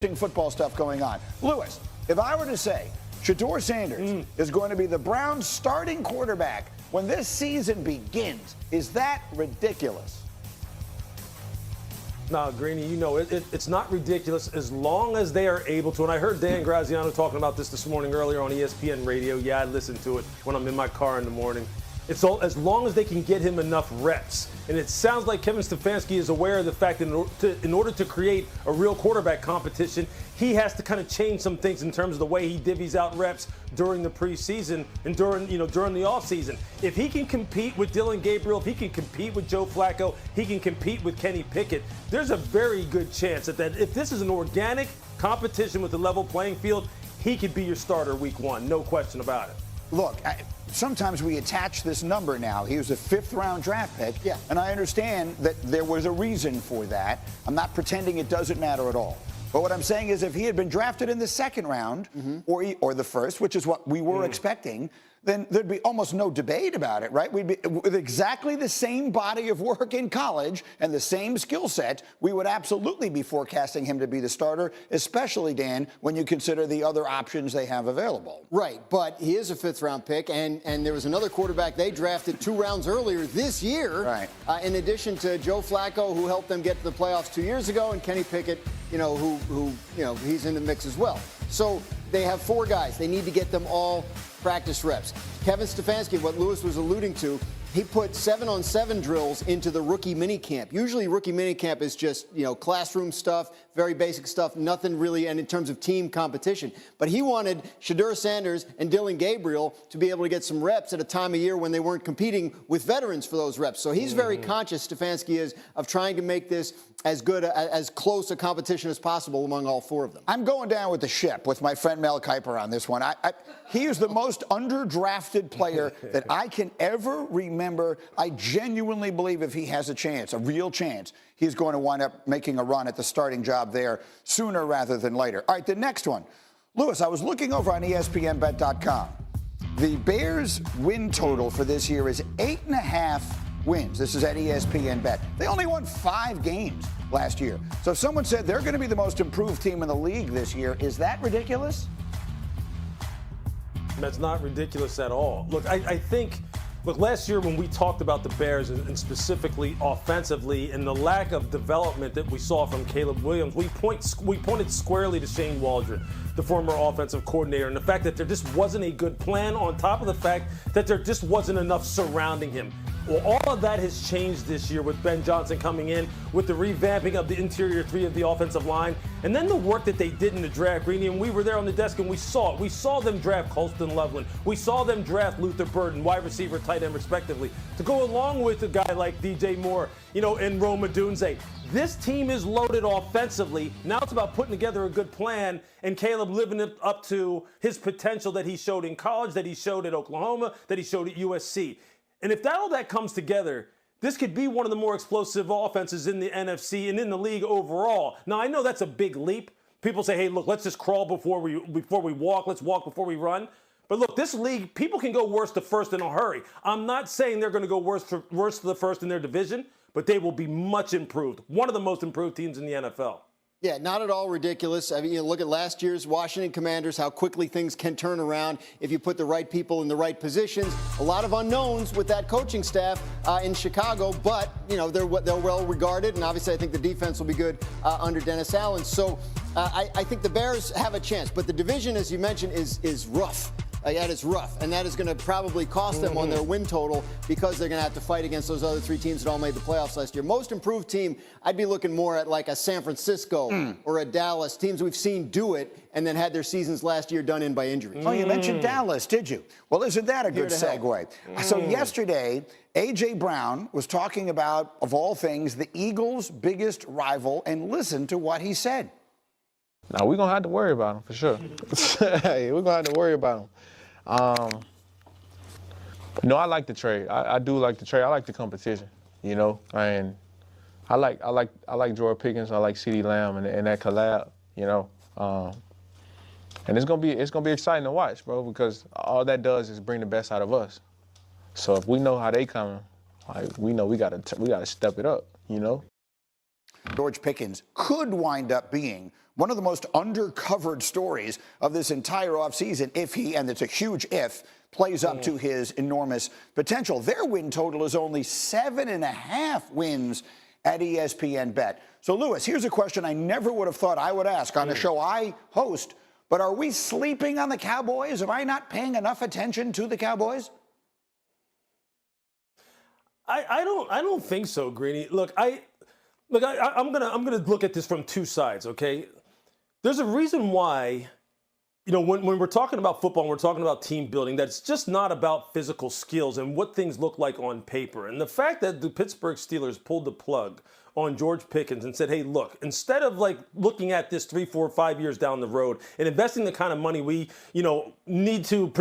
football stuff going on. Lewis, if I were to say Shedeur Sanders is going to be the Browns starting quarterback when this season begins, is that ridiculous? No, Greeny, you know, it's not ridiculous as long as they are able to. And I heard Dan Graziano talking about this morning earlier on ESPN radio. Yeah, I listen to it when I'm in my car in the morning. It's all as long as they can get him enough reps. And it sounds like Kevin Stefanski is aware of the fact that in order to create a real quarterback competition, he has to kind of change some things in terms of the way he divvies out reps during the preseason and during the offseason. If he can compete with Dillon Gabriel, if he can compete with Joe Flacco, he can compete with Kenny Pickett, there's a very good chance that if this is an organic competition with a level playing field, he could be your starter week one, no question about it. Look, sometimes we attach this number now. He was a fifth-round draft pick, and I understand that there was a reason for that. I'm not pretending it doesn't matter at all. But what I'm saying is if he had been drafted in the second round or the first, which is what we were expecting, then there'd be almost no debate about it, right? We'd be with exactly the same body of work in college and the same skill set. We would absolutely be forecasting him to be the starter, especially, Dan, when you consider the other options they have available. Right, but he is a fifth-round pick, and there was another quarterback they drafted 2 rounds earlier this year, in addition to Joe Flacco, who helped them get to the playoffs 2 years ago, and Kenny Pickett, who he's in the mix as well. So they have 4 guys. They need to get them all practice reps. Kevin Stefanski, what Lewis was alluding to, he put 7-on-7 drills into the rookie minicamp. Usually rookie minicamp is just, classroom stuff, very basic stuff, nothing really, and in terms of team competition. But he wanted Shedeur Sanders and Dillon Gabriel to be able to get some reps at a time of year when they weren't competing with veterans for those reps. So he's very conscious, Stefanski is, of trying to make this as good, as close a competition as possible among all 4 of them. I'm going down with the ship with my friend Mel Kiper on this one. He is the most underdrafted player that I can ever remember. I genuinely believe if he has a chance, a real chance, he's going to wind up making a run at the starting job there sooner rather than later. All right, the next one. Lewis, I was looking over on ESPNBet.com. The Bears' win total for this year is 8.5 wins. This is at ESPN Bet. They only won 5 games last year. So if someone said they're going to be the most improved team in the league this year, is that ridiculous? That's not ridiculous at all. Look, I think, last year when we talked about the Bears and specifically offensively and the lack of development that we saw from Caleb Williams, we pointed squarely to Shane Waldron, the former offensive coordinator, and the fact that there just wasn't a good plan on top of the fact that there just wasn't enough surrounding him. Well, all of that has changed this year with Ben Johnson coming in, with the revamping of the interior 3 of the offensive line, and then the work that they did in the draft, Greeny, and we were there on the desk and we saw it. We saw them draft Colston Loveland. We saw them draft Luther Burden, wide receiver, tight end, respectively, to go along with a guy like DJ Moore, and Rome Odunze. This team is loaded offensively. Now it's about putting together a good plan and Caleb living up to his potential that he showed in college, that he showed at Oklahoma, that he showed at USC. And if all that comes together, this could be one of the more explosive offenses in the NFC and in the league overall. Now, I know that's a big leap. People say, hey, look, let's just crawl before we walk. Let's walk before we run. But look, this league, people can go worst to first in a hurry. I'm not saying they're going to go worst to the first in their division, but they will be much improved. One of the most improved teams in the NFL. Yeah, not at all ridiculous. I mean, look at last year's Washington Commanders, how quickly things can turn around if you put the right people in the right positions. A lot of unknowns with that coaching staff in Chicago, but, they're well regarded, and obviously I think the defense will be good under Dennis Allen. So I think the Bears have a chance, but the division, as you mentioned, is rough. That is rough, and that is going to probably cost them on their win total because they're going to have to fight against those other 3 teams that all made the playoffs last year. Most improved team, I'd be looking more at like a San Francisco or a Dallas, teams we've seen do it and then had their seasons last year done in by injuries. Oh, you mentioned Dallas, did you? Well, isn't that a good segue? So yesterday, A.J. Brown was talking about, of all things, the Eagles' biggest rival, and listen to what he said. Now, we're going to have to worry about him for sure. Hey, we're going to have to worry about him. No, I like the trade. I do like the trade. I like the competition, and I like George Pickens. I like CeeDee Lamb and that collab, and it's gonna be exciting to watch, bro, because all that does is bring the best out of us. So if we know how they coming, we know we gotta step it up, George Pickens could wind up being one of the most undercovered stories of this entire offseason, if he, and it's a huge if, plays up to his enormous potential. Their win total is only 7.5 wins at ESPN Bet. So, Lewis, here's a question I never would have thought I would ask on a show I host, but are we sleeping on the Cowboys? Am I not paying enough attention to the Cowboys? I don't think so, Greeny. Look, I'm gonna look at this from two sides, okay? There's a reason why, you know, when we're talking about football and we're talking about team building, that it's just not about physical skills and what things look like on paper. And the fact that the Pittsburgh Steelers pulled the plug on George Pickens and said, hey, look, instead of like looking at this 3, 4, 5 years down the road and investing the kind of money we, you know, need to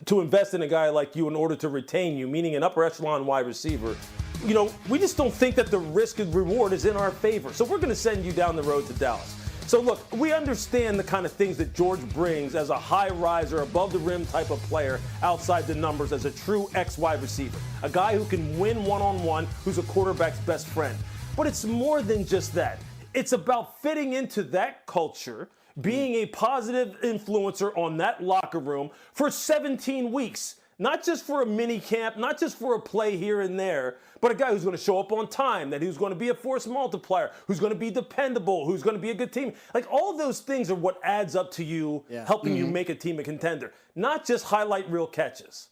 invest in a guy like you in order to retain you, meaning an upper echelon wide receiver, you know, we just don't think that the risk and reward is in our favor. So we're going to send you down the road to Dallas. So look, we understand the kind of things that George brings as a high riser, above the rim type of player outside the numbers as a true X wide receiver, a guy who can win one-on-one, who's a quarterback's best friend. But it's more than just that. It's about fitting into that culture, being a positive influencer on that locker room for 17 weeks. Not just for a mini camp, not just for a play here and there, but a guy who's going to show up on time, that who's going to be a force multiplier, who's going to be dependable, who's going to be a good team. Like, all those things are what adds up to you, helping you make a team a contender, not just highlight reel catches.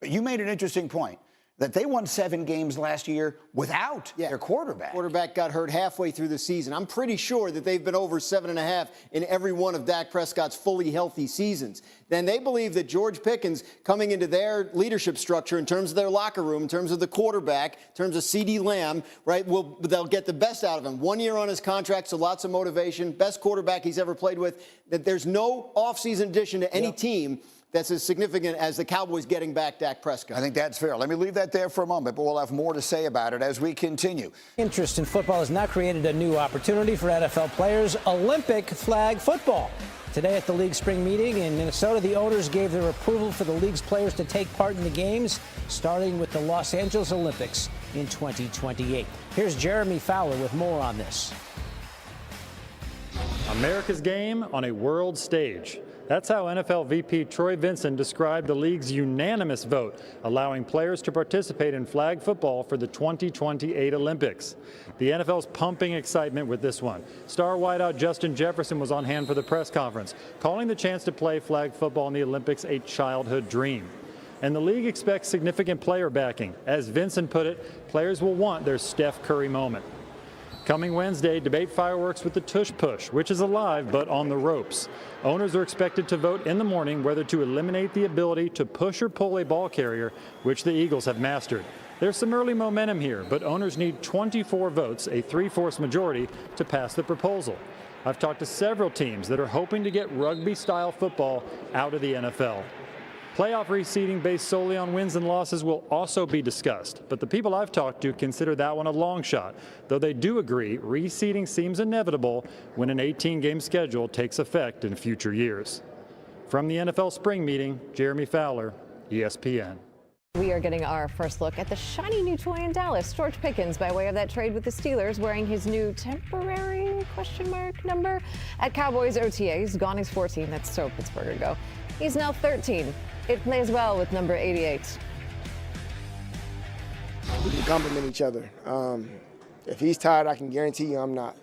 You made an interesting point, that they won 7 games last year without their quarterback. Quarterback got hurt halfway through the season. I'm pretty sure that they've been over 7.5 in every one of Dak Prescott's fully healthy seasons. Then they believe that George Pickens, coming into their leadership structure in terms of their locker room, in terms of the quarterback, in terms of CeeDee Lamb, right, they'll get the best out of him. 1 year on his contract, so lots of motivation. Best quarterback he's ever played with. That there's no offseason addition to any team that's as significant as the Cowboys getting back Dak Prescott. I think that's fair. Let me leave that there for a moment, but we'll have more to say about it as we continue. Interest in football has now created a new opportunity for NFL players, Olympic flag football. Today at the league spring meeting in Minnesota, the owners gave their approval for the league's players to take part in the games, starting with the Los Angeles Olympics in 2028. Here's Jeremy Fowler with more on this. America's game on a world stage. That's how NFL VP Troy Vincent described the league's unanimous vote, allowing players to participate in flag football for the 2028 Olympics. The NFL's pumping excitement with this one. Star wideout Justin Jefferson was on hand for the press conference, calling the chance to play flag football in the Olympics a childhood dream. And the league expects significant player backing. As Vincent put it, players will want their Steph Curry moment. Coming Wednesday, debate fireworks with the tush push, which is alive but on the ropes. Owners are expected to vote in the morning whether to eliminate the ability to push or pull a ball carrier, which the Eagles have mastered. There's some early momentum here, but owners need 24 votes, a 3/4 majority, to pass the proposal. I've talked to several teams that are hoping to get rugby-style football out of the NFL. Playoff reseeding based solely on wins and losses will also be discussed, but the people I've talked to consider that one a long shot, though they do agree reseeding seems inevitable when an 18-game schedule takes effect in future years. From the NFL spring meeting, Jeremy Fowler, ESPN. We are getting our first look at the shiny new toy in Dallas. George Pickens, by way of that trade with the Steelers, wearing his new temporary question mark number at Cowboys OTAs. Gone he's 14. That's so Pittsburgher go. He's now 13. It plays well with number 88. We can complement each other. If he's tired, I can guarantee you I'm not.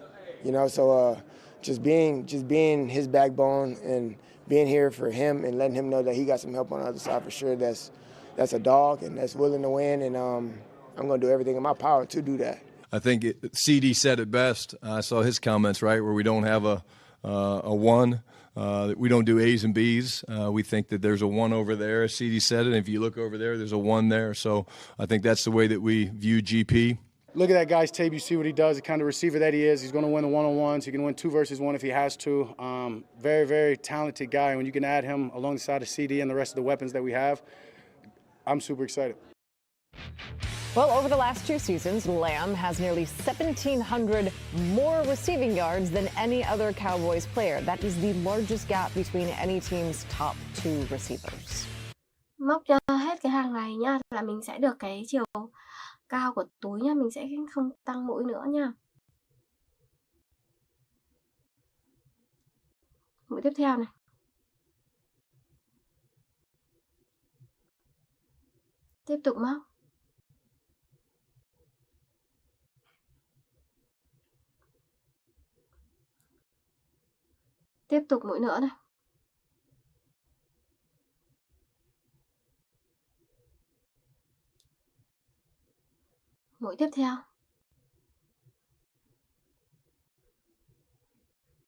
You know, so just being his backbone and being here for him and letting him know that he got some help on the other side for sure. That's a dog and that's willing to win, and I'm going to do everything in my power to do that. I think CD said it best. I saw his comments, right, where we don't have a one. We don't do A's and B's. We think that there's a one over there. CD said it. And if you look over there, there's a one there. So I think that's the way that we view GP. Look at that guy's tape. You see what he does, the kind of receiver that he is. He's going to win the one-on-ones. He can win 2 versus 1 if he has to. Very, very talented guy. When you can add him alongside of CD and the rest of the weapons that we have, I'm super excited. Well, over the last 2 seasons, Lamb has nearly 1,700 more receiving yards than any other Cowboys player. That is the largest gap between any team's top 2 receivers. Móc cho hết cái hàng này nha, là mình sẽ được cái chiều cao của túi nha, mình sẽ không tăng mũi nữa nha. Mũi tiếp theo này. Tiếp tục móc. Tiếp tục mũi nữa này. Mũi tiếp theo.